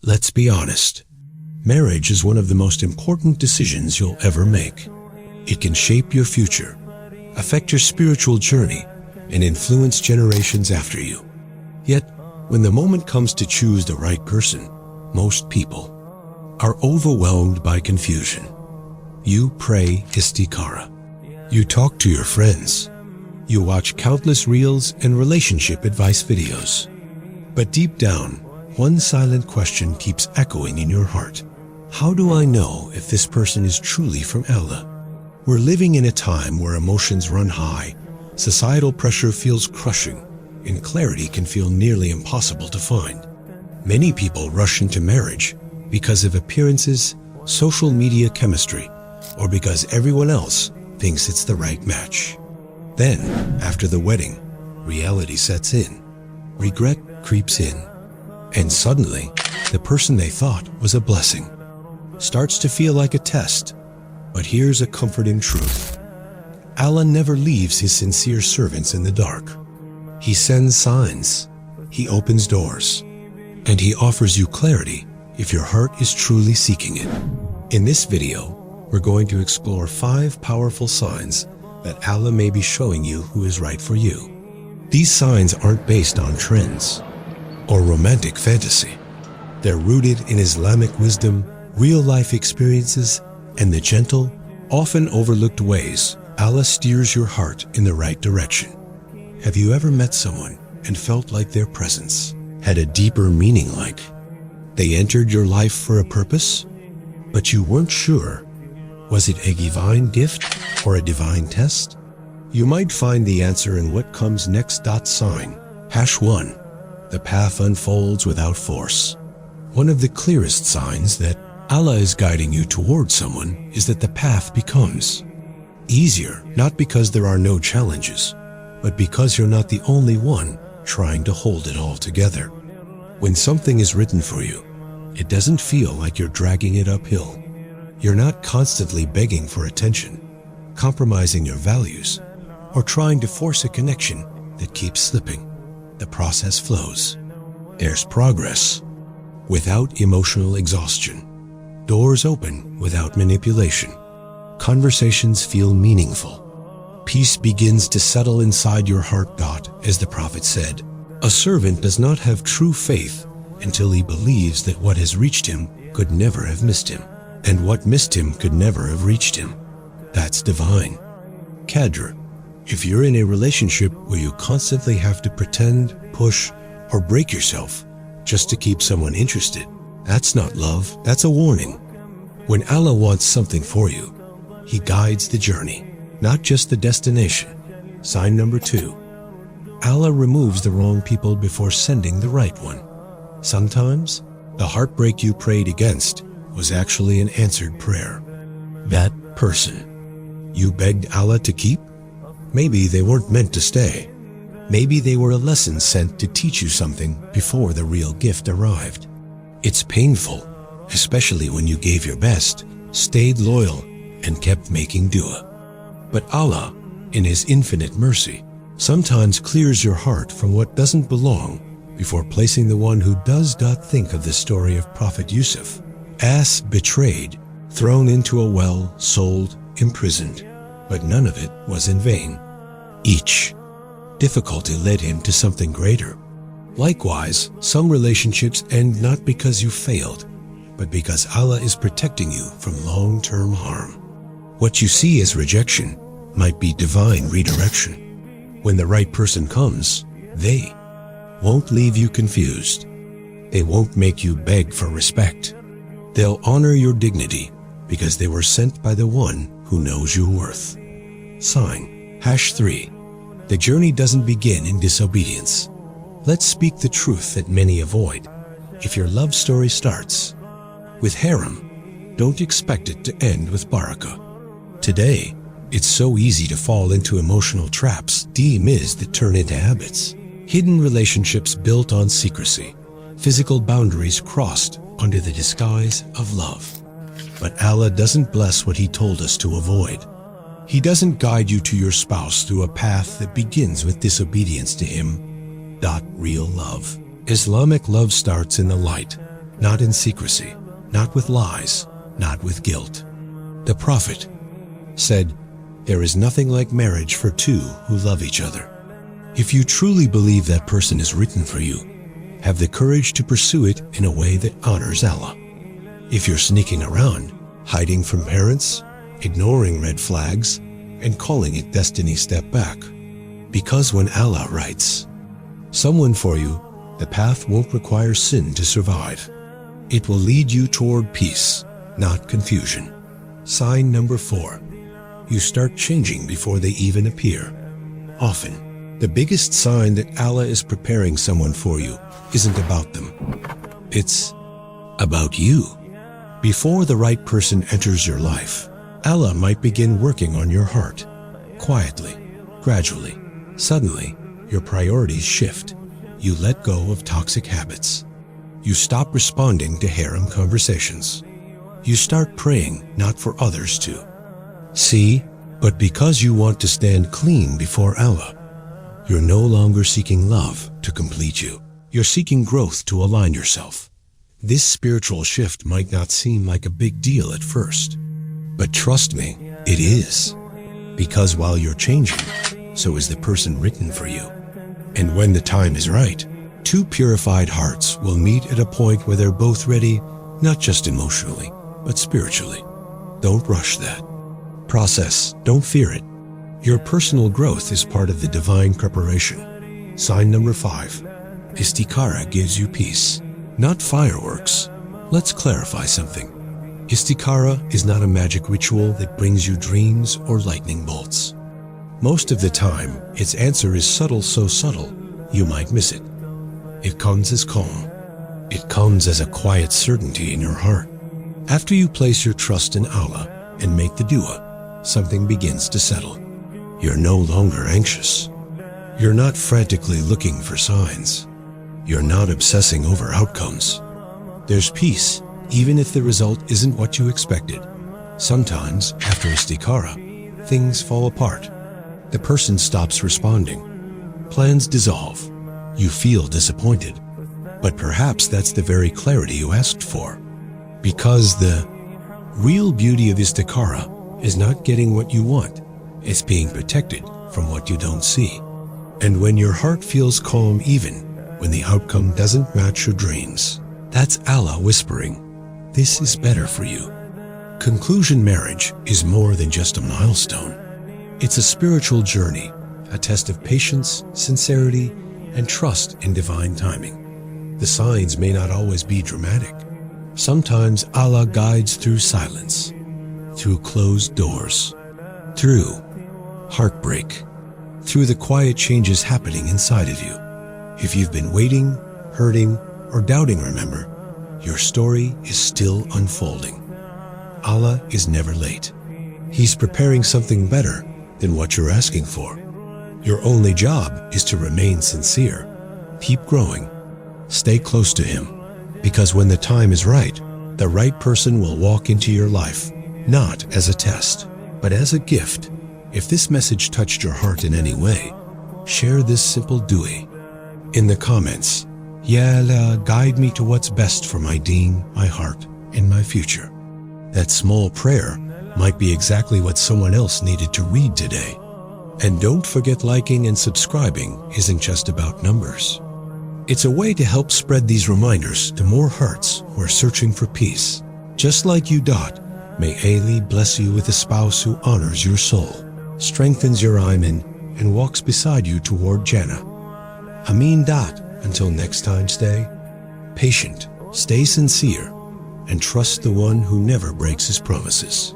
Let's be honest. Marriage is one of the most important decisions you'll ever make. It can shape your future, affect your spiritual journey, and influence generations after you. Yet, when the moment comes to choose the right person, most people are overwhelmed by confusion. You pray istikara. You talk to your friends. You watch countless reels and relationship advice videos. But deep down, one silent question keeps echoing in your heart. How do I know if this person is truly from Allah? We're living in a time where emotions run high, societal pressure feels crushing, and clarity can feel nearly impossible to find. Many people rush into marriage because of appearances, social media chemistry, or because everyone else thinks it's the right match. Then, after the wedding, reality sets in, regret creeps in, and suddenly, the person they thought was a blessing starts to feel like a test. But here's a comforting truth. Allah never leaves His sincere servants in the dark. He sends signs, He opens doors, and He offers you clarity if your heart is truly seeking it. In this video, we're going to explore 5 powerful signs that Allah may be showing you who is right for you. These signs aren't based on trends or romantic fantasy. They're rooted in Islamic wisdom, real-life experiences, and the gentle, often overlooked ways Allah steers your heart in the right direction. Have you ever met someone and felt like their presence had a deeper meaning, like they entered your life for a purpose, but you weren't sure? Was it a divine gift or a divine test? You might find the answer in what comes next. Sign #1. The path unfolds without force. One of the clearest signs that Allah is guiding you towards someone is that the path becomes easier, not because there are no challenges, but because you're not the only one trying to hold it all together. When something is written for you, it doesn't feel like you're dragging it uphill. You're not constantly begging for attention, compromising your values, or trying to force a connection that keeps slipping. The process flows. There's progress without emotional exhaustion. Doors open without manipulation. Conversations feel meaningful. Peace begins to settle inside your heart. As the Prophet said, a servant does not have true faith until he believes that what has reached him could never have missed him, and what missed him could never have reached him. That's divine. Cadre, if you're in a relationship where you constantly have to pretend, push, or break yourself just to keep someone interested, that's not love, that's a warning. When Allah wants something for you, He guides the journey, not just the destination. Sign number 2. Allah removes the wrong people before sending the right one. Sometimes, the heartbreak you prayed against was actually an answered prayer. That person you begged Allah to keep, maybe they weren't meant to stay. Maybe they were a lesson sent to teach you something before the real gift arrived. It's painful, especially when you gave your best, stayed loyal, and kept making dua. But Allah, in His infinite mercy, sometimes clears your heart from what doesn't belong before placing the one who does. Think of the story of Prophet Yusuf. As betrayed, thrown into a well, sold, imprisoned, but none of it was in vain. Each difficulty led him to something greater. Likewise, some relationships end not because you failed, but because Allah is protecting you from long-term harm. What you see as rejection might be divine redirection. When the right person comes, they won't leave you confused. They won't make you beg for respect. They'll honor your dignity because they were sent by the one who knows your worth. Sign #3. The journey doesn't begin in disobedience. Let's speak the truth that many avoid. If your love story starts with harem, don't expect it to end with barakah. Today, it's so easy to fall into emotional traps that turn into habits. Hidden relationships built on secrecy, physical boundaries crossed under the disguise of love. But Allah doesn't bless what He told us to avoid. He doesn't guide you to your spouse through a path that begins with disobedience to Him. Real love. Islamic love starts in the light, not in secrecy, not with lies, not with guilt. The Prophet said, "There is nothing like marriage for two who love each other." If you truly believe that person is written for you, have the courage to pursue it in a way that honors Allah. If you're sneaking around, hiding from parents, ignoring red flags, and calling it destiny, step back. Because when Allah writes someone for you, the path won't require sin to survive. It will lead you toward peace, not confusion. Sign number 4. You start changing before they even appear. Often, the biggest sign that Allah is preparing someone for you isn't about them. It's about you. Before the right person enters your life, Allah might begin working on your heart. Quietly, gradually, suddenly, your priorities shift. You let go of toxic habits. You stop responding to harem conversations. You start praying not for others to see, but because you want to stand clean before Allah. You're no longer seeking love to complete you. You're seeking growth to align yourself. This spiritual shift might not seem like a big deal at first, but trust me, it is. Because while you're changing, so is the person written for you. And when the time is right, two purified hearts will meet at a point where they're both ready, not just emotionally, but spiritually. Don't rush that process. Don't fear it. Your personal growth is part of the divine preparation. Sign number 5. Istikhara gives you peace, not fireworks. Let's clarify something. Istikhara is not a magic ritual that brings you dreams or lightning bolts. Most of the time, its answer is subtle, so subtle, you might miss it. It comes as calm. It comes as a quiet certainty in your heart. After you place your trust in Allah and make the dua, something begins to settle. You're no longer anxious. You're not frantically looking for signs. You're not obsessing over outcomes. There's peace, even if the result isn't what you expected. Sometimes, after istikhara, things fall apart. The person stops responding. Plans dissolve. You feel disappointed. But perhaps that's the very clarity you asked for. Because the real beauty of istikhara is not getting what you want. It's being protected from what you don't see. And when your heart feels calm, even when the outcome doesn't match your dreams, that's Allah whispering, "This is better for you." Conclusion: marriage is more than just a milestone. It's a spiritual journey, a test of patience, sincerity, and trust in divine timing. The signs may not always be dramatic. Sometimes Allah guides through silence, through closed doors, through heartbreak, through the quiet changes happening inside of you. If you've been waiting, hurting, or doubting, remember, your story is still unfolding. Allah is never late. He's preparing something better than what you're asking for. Your only job is to remain sincere. Keep growing. Stay close to Him. Because when the time is right, the right person will walk into your life, not as a test, but as a gift. If this message touched your heart in any way, share this simple dua in the comments. Ya Allah, guide me to what's best for my deen, my heart, and my future. That small prayer might be exactly what someone else needed to read today. And don't forget, liking and subscribing isn't just about numbers. It's a way to help spread these reminders to more hearts who are searching for peace. Just like you. May Allah bless you with a spouse who honors your soul, strengthens your iman, and walks beside you toward Jannah. Ameen. Until next time, stay patient, stay sincere, and trust the one who never breaks his promises.